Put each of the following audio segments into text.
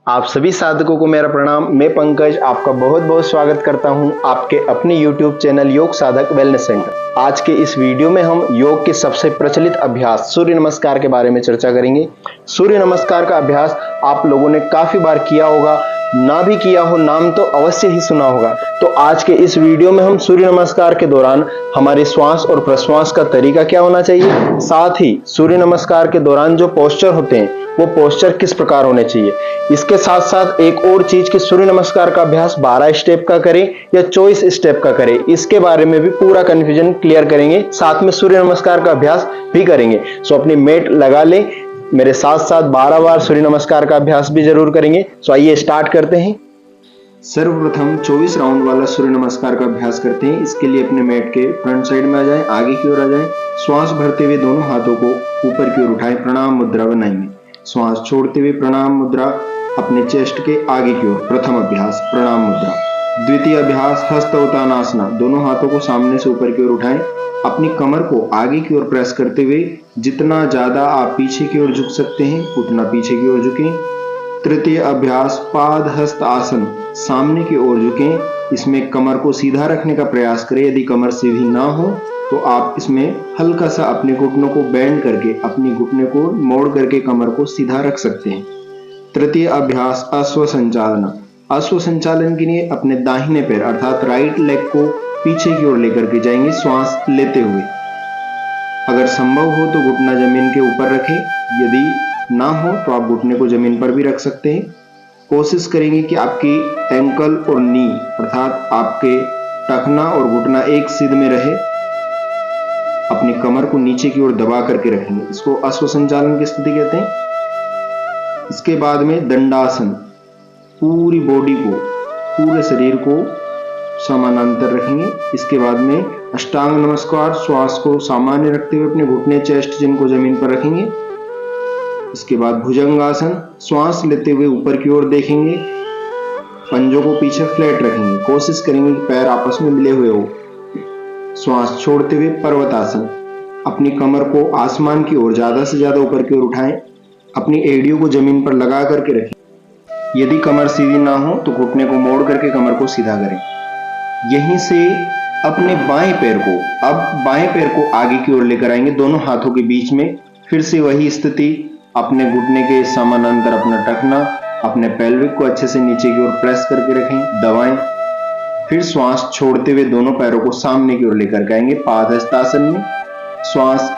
आप सभी साधकों को मेरा प्रणाम। मैं पंकज आपका बहुत बहुत स्वागत करता हूं आपके अपने YouTube चैनल योग साधक वेलनेस सेंटर। आज के इस वीडियो में हम योग के सबसे प्रचलित अभ्यास सूर्य नमस्कार के बारे में चर्चा करेंगे। सूर्य नमस्कार का अभ्यास आप लोगों ने काफी बार किया होगा, ना भी किया हो नाम तो अवश्य ही सुना होगा। तो आज के इस वीडियो में हम सूर्य नमस्कार के दौरान हमारे श्वास और प्रश्वास का तरीका क्या होना चाहिए, साथ ही सूर्य नमस्कार के दौरान जो पोस्चर होते हैं वो पोस्चर किस प्रकार होने चाहिए। इसके साथ साथ एक और चीज कि सूर्य नमस्कार का अभ्यास 12 स्टेप का करें या 24 स्टेप का करें, इसके बारे में भी पूरा कंफ्यूजन क्लियर करेंगे। साथ में सूर्य नमस्कार का अभ्यास भी करेंगे। सो अपनी मेट लगा लें, मेरे साथ साथ 12 बार सूर्य नमस्कार का अभ्यास भी जरूर करेंगे। सो आइए स्टार्ट करते हैं। सर्वप्रथम 24 राउंड वाला सूर्य नमस्कार का अभ्यास करते हैं। इसके लिए अपने मैट के फ्रंट साइड में आ जाएं, आगे की ओर आ जाएं। श्वास भरते हुए दोनों हाथों को ऊपर की ओर उठाएं, प्रणाम मुद्रा बनाएंगे। श्वास छोड़ते हुए प्रणाम मुद्रा अपने चेस्ट के आगे की ओर। प्रथम अभ्यास प्रणाम मुद्रा। द्वितीय अभ्यास हस्त उत्तानासना। दोनों हाथों को सामने से ऊपर की ओर उठाएं, अपनी कमर को आगे की ओर प्रेस करते हुए जितना ज्यादा आप पीछे की ओर झुक सकते हैं उतना पीछे की ओर झुकें। तृतीय अभ्यास पाद हस्त आसन। सामने की ओर झुकें, इसमें कमर को सीधा रखने का प्रयास करें। यदि कमर सीधी ना हो तो आप इसमें हल्का सा अपने घुटनों को बेंड करके, अपनी घुटने को मोड़ करके कमर को सीधा रख सकते हैं। तृतीय अभ्यास अश्व संचालन। अश्व संचालन के लिए अपने दाहिने पैर अर्थात राइट लेग को पीछे की ओर लेकर के जाएंगे श्वास लेते हुए। अगर संभव हो तो घुटना जमीन के ऊपर रखें, यदि ना हो तो आप घुटने को जमीन पर भी रख सकते हैं। कोशिश करेंगे कि आपकी एंकल और नी अर्थात आपके टखना और घुटना एक सिध में रहे। अपनी कमर को नीचे की ओर दबा करके रखेंगे। इसको अश्व संचालन की स्थिति कहते हैं। इसके बाद में दंडासन। पूरी बॉडी को, पूरे शरीर को समानांतर रखेंगे। इसके बाद में अष्टांग नमस्कार। श्वास को सामान्य रखते हुए अपने घुटने चेस्ट जिनको जमीन पर रखेंगे। इसके बाद भुजंगासन। श्वास लेते हुए ऊपर की ओर देखेंगे, पंजों को पीछे फ्लैट रखेंगे। कोशिश करेंगे कि पैर आपस में मिले हुए हो। श्वास छोड़ते हुए पर्वतासन। अपनी कमर को आसमान की ओर ज्यादा से ज्यादा ऊपर की ओर उठाएं, अपनी एड़ियों को जमीन पर लगा करके रखें। यदि कमर सीधी ना हो तो घुटने को मोड़ करके कमर को सीधा करें। यहीं से अपने बाएं पैर को, अब बाएं पैर को आगे की ओर लेकर आएंगे दोनों हाथों के बीच में। फिर से वही स्थिति, अपने घुटने के समानांतर अपना टखना, अपने पेल्विक को अच्छे से नीचे की ओर प्रेस करके रखें, दबाएं। फिर श्वास छोड़ते हुए दोनों पैरों को सामने की ओर लेकर आएंगे पादहस्तासन में। श्वास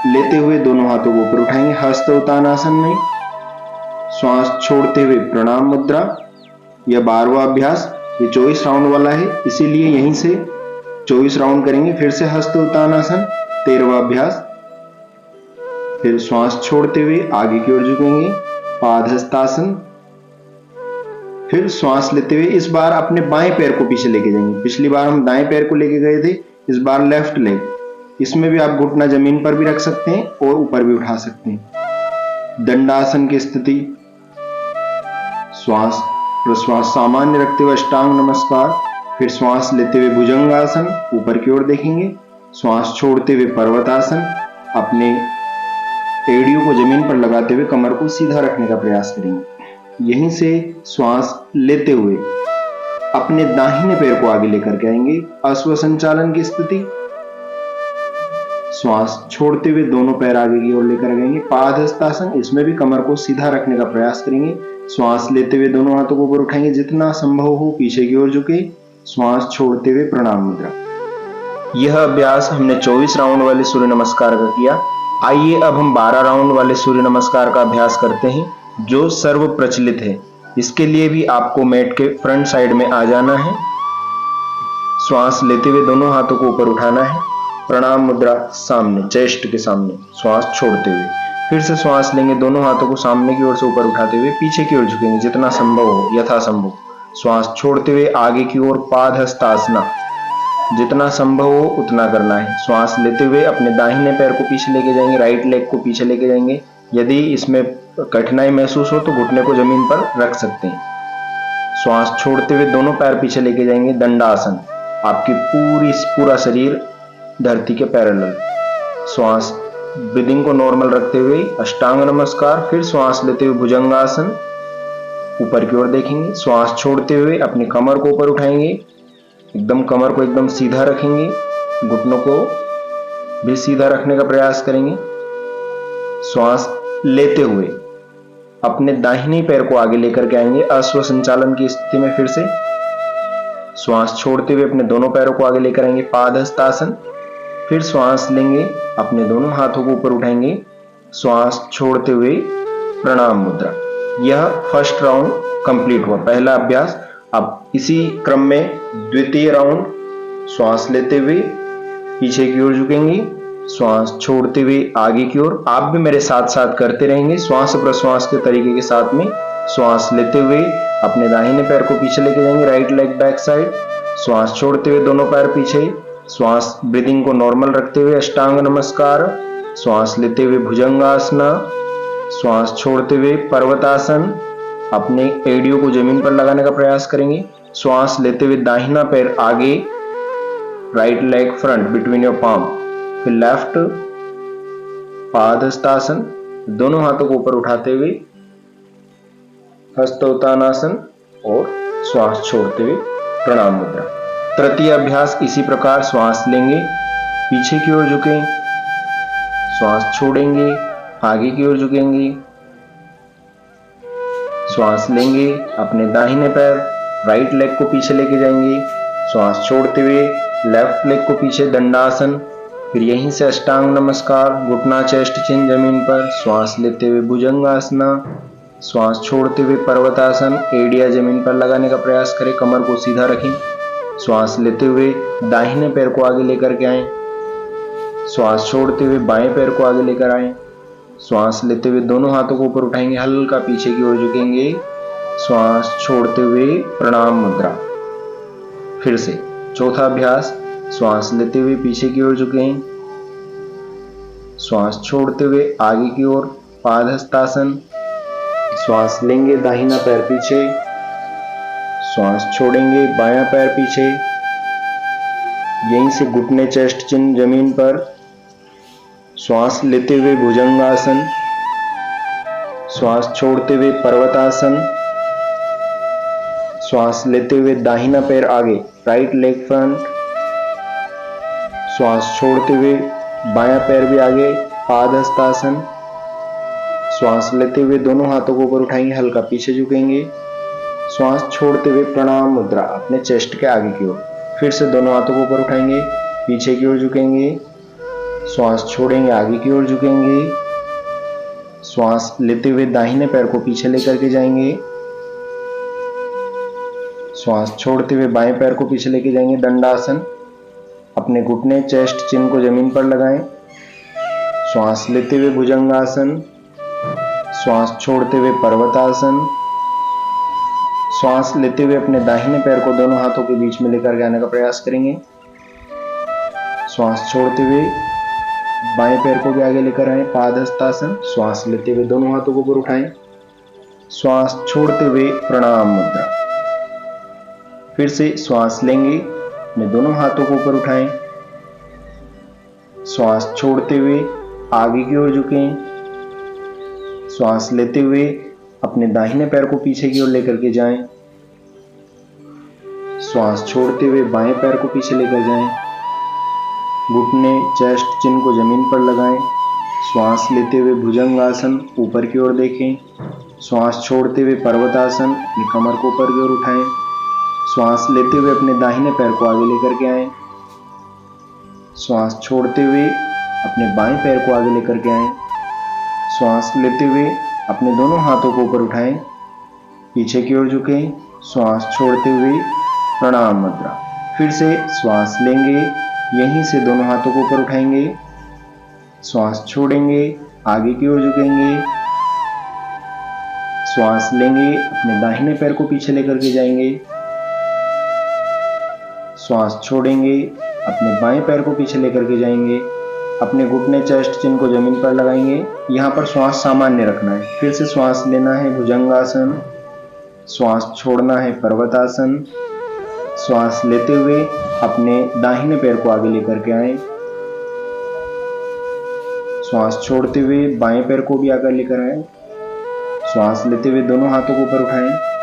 लेते हुए दोनों हाथों को ऊपर उठाएंगे हस्त उत्तानासन में। श्वास छोड़ते हुए प्रणाम मुद्रा। यह 12वां अभ्यास, ये 24 राउंड वाला है, इसीलिए यहीं से 24 राउंड करेंगे। फिर से हस्त उत्तानासन 13वां अभ्यास। फिर श्वास छोड़ते हुए आगे की ओर झुकेंगे पादहस्तासन। फिर श्वास लेते हुए इस बार अपने बाएं पैर को पीछे लेके जाएंगे। पिछली बार हम दाएं पैर को लेके गए थे, इस बार लेफ्ट लेग। इसमें भी आप घुटना जमीन पर भी रख सकते हैं और ऊपर भी उठा सकते हैं। दंडासन की स्थिति। श्वास प्रश्वास सामान्य रखते हुए अष्टांग नमस्कार। फिर श्वास लेते हुए भुजंगासन, ऊपर की ओर देखेंगे। श्वास छोड़ते हुए पर्वतासन। अपने एड़ियों को जमीन पर लगाते हुए कमर को सीधा रखने का प्रयास करेंगे। यहीं से श्वास लेते हुए अपने दाहिने पैर को आगे लेकर के आएंगे अश्व संचालन की स्थिति। श्वास छोड़ते हुए दोनों पैर आगे की ओर लेकर आएंगे पादहस्तासन। इसमें भी कमर को सीधा रखने का प्रयास करेंगे। श्वास लेते हुए दोनों हाथों को ऊपर उठाएंगे, जितना संभव हो पीछे की ओर झुके। श्वास छोड़ते हुए प्रणाम मुद्रा। यह अभ्यास हमने 24 राउंड वाले सूर्य नमस्कार का किया। आइए अब हम 12 राउंड वाले सूर्य नमस्कार का अभ्यास करते हैं, जो सर्व प्रचलित है। इसके लिए भी आपको मैट के फ्रंट साइड में आ जाना है। श्वास लेते हुए दोनों हाथों को ऊपर उठाना है, प्रणाम मुद्रा सामने चेस्ट के सामने। श्वास छोड़ते हुए फिर से श्वास लेंगे, दोनों हाथों को सामने की ओर से ऊपर उठाते हुए पीछे की ओर झुकेंगे जितना संभव हो, यथासंभव। श्वास छोड़ते हुए आगे की ओर पादहस्तासना, जितना संभव हो उतना करना है। श्वास लेते हुए अपने दाहिने पैर को पीछे लेके जाएंगे, राइट लेग को पीछे लेके जाएंगे। यदि इसमें कठिनाई महसूस हो तो घुटने को जमीन पर रख सकते हैं। श्वास छोड़ते हुए दोनों पैर पीछे लेके जाएंगे दंडासन। आपकी पूरा शरीर धरती के पैरेलल। श्वास ब्रीदिंग को नॉर्मल रखते हुए अष्टांग नमस्कार। फिर श्वास लेते हुए भुजंगासन। ऊपर की ओर देखेंगे। श्वास छोड़ते हुए अपनी कमर को ऊपर उठाएंगे, एकदम कमर को एकदम सीधा रखेंगे, घुटनों को भी सीधा रखने का प्रयास करेंगे। श्वास लेते हुए अपने दाहिने पैर को आगे लेकर के आएंगे अश्व संचालन की स्थिति में। फिर से श्वास छोड़ते हुए अपने दोनों पैरों को आगे लेकर आएंगे पादहस्तासन। फिर श्वास लेंगे, अपने दोनों हाथों को ऊपर उठाएंगे, श्वास छोड़ते हुए प्रणाम मुद्रा। यह फर्स्ट राउंड कंप्लीट हुआ, पहला अभ्यास। अब इसी क्रम में द्वितीय राउंड, श्वास लेते हुए पीछे की ओर झुकेंगे, श्वास छोड़ते हुए आगे की ओर। आप भी मेरे साथ साथ करते रहेंगे श्वास प्रश्वास के तरीके के साथ में। श्वास लेते हुए अपने दाहिने पैर को पीछे लेके जाएंगे, राइट लेग बैक साइड। श्वास छोड़ते हुए दोनों पैर पीछे, श्वास ब्रीदिंग को नॉर्मल रखते हुए अष्टांग नमस्कार। श्वास लेते हुए भुजंगासना, श्वास छोड़ते हुए पर्वतासन। अपने एड़ियों को जमीन पर लगाने का प्रयास करेंगे। श्वास लेते हुए दाहिना पैर आगे, right leg front between your palm. फिर लेफ्ट पादहस्तासन, दोनों हाथों को ऊपर उठाते हुए हस्तोत्तानासन और श्वास छोड़ते हुए प्रणाम मुद्रा। तृतीय अभ्यास इसी प्रकार, श्वास लेंगे, पीछे की ओर झुकें, श्वास छोड़ेंगे, आगे की ओर झुकेंगे, श्वास लेंगे, अपने दाहिने पैर राइट लेग को पीछे लेके जाएंगे, श्वास छोड़ते हुए लेफ्ट लेग को पीछे दंडासन। फिर यहीं से अष्टांग नमस्कार, घुटना चेस्ट चिन जमीन पर। श्वास लेते हुए भुजंगासना, श्वास छोड़ते हुए पर्वतासन। एड़िया जमीन पर लगाने का प्रयास करें, कमर को सीधा रखें। श्वास लेते हुए दाहिने पैर को आगे लेकर के आए, श्वास छोड़ते हुए बाएं पैर को आगे लेकर आए। श्वास लेते हुए दोनों हाथों को ऊपर उठाएंगे, हल्का पीछे की ओर झुकेंगे, श्वास छोड़ते हुए प्रणाम मुद्रा। फिर से चौथा अभ्यास, श्वास लेते हुए पीछे की ओर झुकें, श्वास छोड़ते हुए आगे की ओर पादहस्तासन। श्वास लेंगे, दाहिना पैर पीछे, श्वास छोड़ेंगे, बायां पैर पीछे, यहीं से घुटने चेस्ट चिन जमीन पर। श्वास लेते हुए भुजंगासन, श्वास छोड़ते हुए पर्वतासन। श्वास लेते हुए दाहिना पैर आगे, राइट लेग फ्रंट। श्वास छोड़ते हुए बायां पैर भी आगे, पादहस्तासन। श्वास लेते हुए दोनों हाथों को ऊपर उठाएंगे, हल्का पीछे झुकेंगे, श्वास छोड़ते हुए प्रणाम मुद्रा अपने चेस्ट के आगे की ओर। फिर से दोनों हाथों को ऊपर उठाएंगे, पीछे की ओर झुकेंगे, श्वास छोड़ेंगे, आगे की ओर झुकेंगे, श्वास लेते हुए दाहिने पैर को पीछे लेकर के जाएंगे, श्वास छोड़ते हुए बाएं पैर को पीछे लेके जाएंगे, दंडासन। अपने घुटने चेस्ट चिन को जमीन पर लगाएं, श्वास लेते हुए भुजंगासन, श्वास छोड़ते हुए पर्वतासन। श्वास लेते हुए अपने दाहिने पैर को दोनों हाथों के बीच में लेकर आने का प्रयास करेंगे, श्वास छोड़ते हुए बाएं पैर को भी आगे लेकर आए, पादहस्तासन। श्वास लेते हुए दोनों हाथों को ऊपर उठाएं, श्वास छोड़ते हुए प्रणाम मुद्रा। फिर से श्वास लेंगे, अपने दोनों हाथों को ऊपर उठाएं, श्वास छोड़ते हुए आगे की ओर झुकें, श्वास लेते हुए अपने दाहिने पैर को पीछे की ओर लेकर के जाएं, श्वास छोड़ते हुए बाएं पैर को पीछे लेकर जाएं, घुटने चेस्ट चिन को जमीन पर लगाएं, श्वास लेते हुए भुजंगासन, ऊपर की ओर देखें, श्वास छोड़ते हुए पर्वतासन, अपनी कमर को ऊपर की ओर उठाएं, श्वास लेते हुए अपने दाहिने पैर को आगे लेकर के आएं, श्वास छोड़ते हुए अपने बाएं पैर को आगे लेकर के आएं, श्वास लेते हुए अपने दोनों हाथों को ऊपर उठाएं, पीछे की ओर झुकें, श्वास छोड़ते हुए प्रणाम मुद्रा। फिर से श्वास लेंगे, यहीं से दोनों हाथों को ऊपर उठाएंगे, श्वास छोड़ेंगे, आगे की ओर झुकेंगे, श्वास लेंगे, अपने दाहिने पैर को पीछे लेकर के जाएंगे, श्वास छोड़ेंगे, अपने बाएं पैर को पीछे लेकर के जाएंगे, अपने घुटने चेस्ट चिन को जमीन पर लगाएंगे। यहाँ पर श्वास सामान्य रखना है। फिर से श्वास लेना है भुजंगासन, श्वास छोड़ना है पर्वतासन। श्वास लेते हुए अपने दाहिने पैर को आगे लेकर के आए, श्वास छोड़ते हुए बाएं पैर को भी आगे लेकर आए, श्वास लेते हुए दोनों हाथों को ऊपर उठाएं,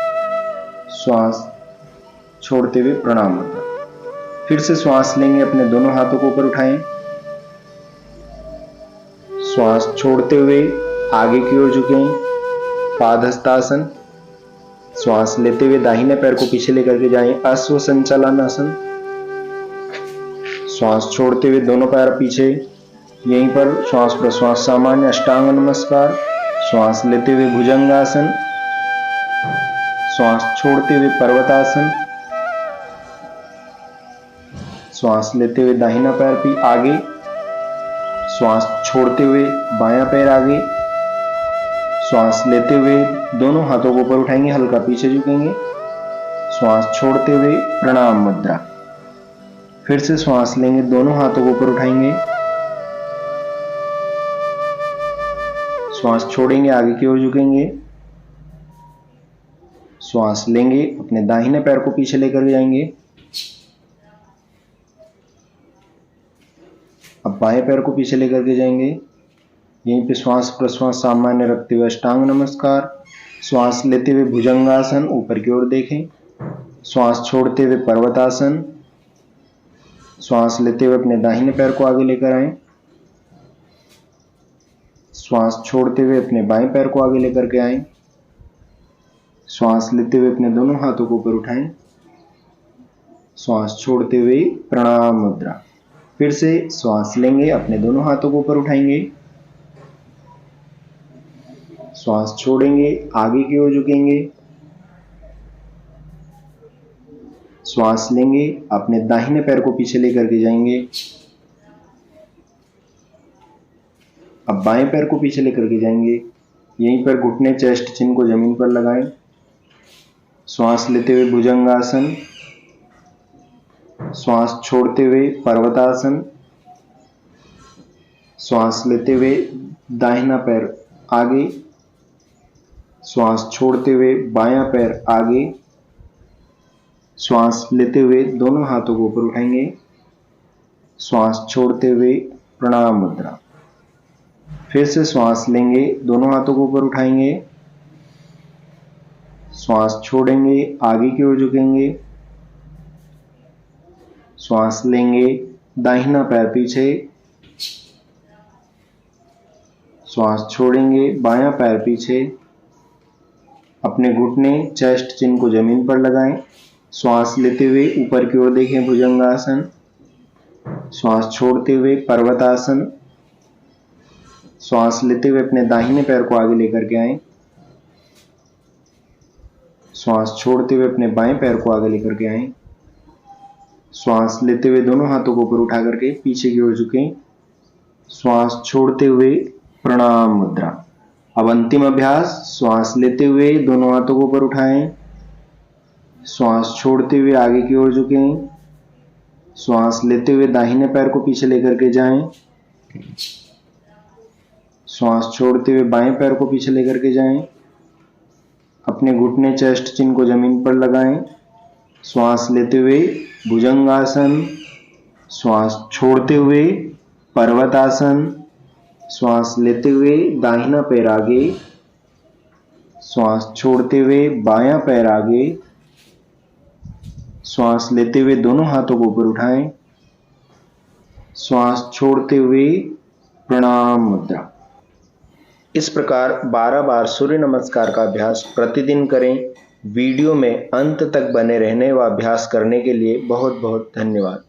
श्वास छोड़ते हुए प्रणाम मुद्रा। फिर से श्वास लेंगे, अपने दोनों हाथों को ऊपर उठाएं, श्वास छोड़ते हुए आगे की ओर झुकें, पादहस्तासन। श्वास लेते हुए दाहिने पैर को पीछे लेकर के जाएं, अश्व संचालनासन। श्वास छोड़ते हुए दोनों पैर पीछे, यहीं पर श्वास प्रश्वास सामान्य अष्टांग नमस्कार। श्वास लेते हुए भुजंगासन, श्वास छोड़ते हुए पर्वतासन। श्वास लेते हुए दाहिना पैर भी आगे, श्वास छोड़ते हुए बायां पैर आगे। श्वास लेते हुए दोनों हाथों को ऊपर उठाएंगे, हल्का पीछे झुकेंगे, श्वास छोड़ते हुए प्रणाम मुद्रा। फिर से श्वास लेंगे, दोनों हाथों को ऊपर उठाएंगे, श्वास छोड़ेंगे, आगे की ओर झुकेंगे, श्वास लेंगे, अपने दाहिने पैर को पीछे लेकर जाएंगे। अब बाएं पैर को पीछे लेकर के जाएंगे, यहीं पे श्वास प्रश्वास सामान्य रखते हुए अष्टांग नमस्कार। श्वास लेते हुए भुजंगासन, ऊपर की ओर देखें, श्वास छोड़ते हुए पर्वतासन। श्वास लेते हुए अपने दाहिने पैर को आगे लेकर आए, श्वास छोड़ते हुए अपने बाएं पैर को आगे लेकर के आए। श्वास लेते हुए अपने दोनों हाथों को ऊपर उठाएं, श्वास छोड़ते हुए प्रणाम मुद्रा। फिर से श्वास लेंगे, अपने दोनों हाथों को ऊपर उठाएंगे, श्वास छोड़ेंगे, आगे की ओर झुकेंगे, श्वास लेंगे, अपने दाहिने पैर को पीछे लेकर के जाएंगे। अब बाएं पैर को पीछे लेकर के जाएंगे, यहीं पर घुटने चेस्ट चिन्ह को जमीन पर लगाएं। श्वास लेते हुए भुजंगासन, श्वास छोड़ते हुए पर्वतासन। श्वास लेते हुए दाहिना पैर आगे, श्वास छोड़ते हुए बायां पैर आगे। श्वास लेते हुए दोनों हाथों को ऊपर उठाएंगे, श्वास छोड़ते हुए प्रणाम मुद्रा। फिर से श्वास लेंगे, दोनों हाथों को ऊपर उठाएंगे, श्वास छोड़ेंगे, आगे की ओर झुकेंगे, श्वास लेंगे, दाहिना पैर पीछे, श्वास छोड़ेंगे, बायां पैर पीछे। अपने घुटने चेस्ट चिन्ह को जमीन पर लगाएं। श्वास लेते हुए ऊपर की ओर देखें, भुजंगासन। श्वास छोड़ते हुए पर्वतासन। श्वास लेते हुए अपने दाहिने पैर को आगे लेकर के आएं, श्वास छोड़ते हुए अपने बाएं पैर को आगे लेकर के आएं। श्वास लेते हुए दोनों हाथों को ऊपर उठा करके पीछे की ओर झुकें, श्वास छोड़ते हुए प्रणाम मुद्रा। अब अंतिम अभ्यास, श्वास लेते हुए दोनों हाथों को ऊपर उठाएं, श्वास छोड़ते हुए आगे की ओर झुकें, श्वास लेते हुए दाहिने पैर को पीछे लेकर के जाएं, श्वास छोड़ते हुए बाएं पैर को पीछे लेकर के जाएं। अपने घुटने चेस्ट चिन्ह को जमीन पर लगाएं। श्वास लेते हुए भुजंगासन, श्वास छोड़ते हुए पर्वतासन। श्वास लेते हुए दाहिना पैर आगे, श्वास छोड़ते हुए बायां पैर आगे। श्वास लेते हुए दोनों हाथों को ऊपर उठाएं, श्वास छोड़ते हुए प्रणाम मुद्रा। इस प्रकार 12 बार सूर्य नमस्कार का अभ्यास प्रतिदिन करें। वीडियो में अंत तक बने रहने व अभ्यास करने के लिए बहुत बहुत धन्यवाद।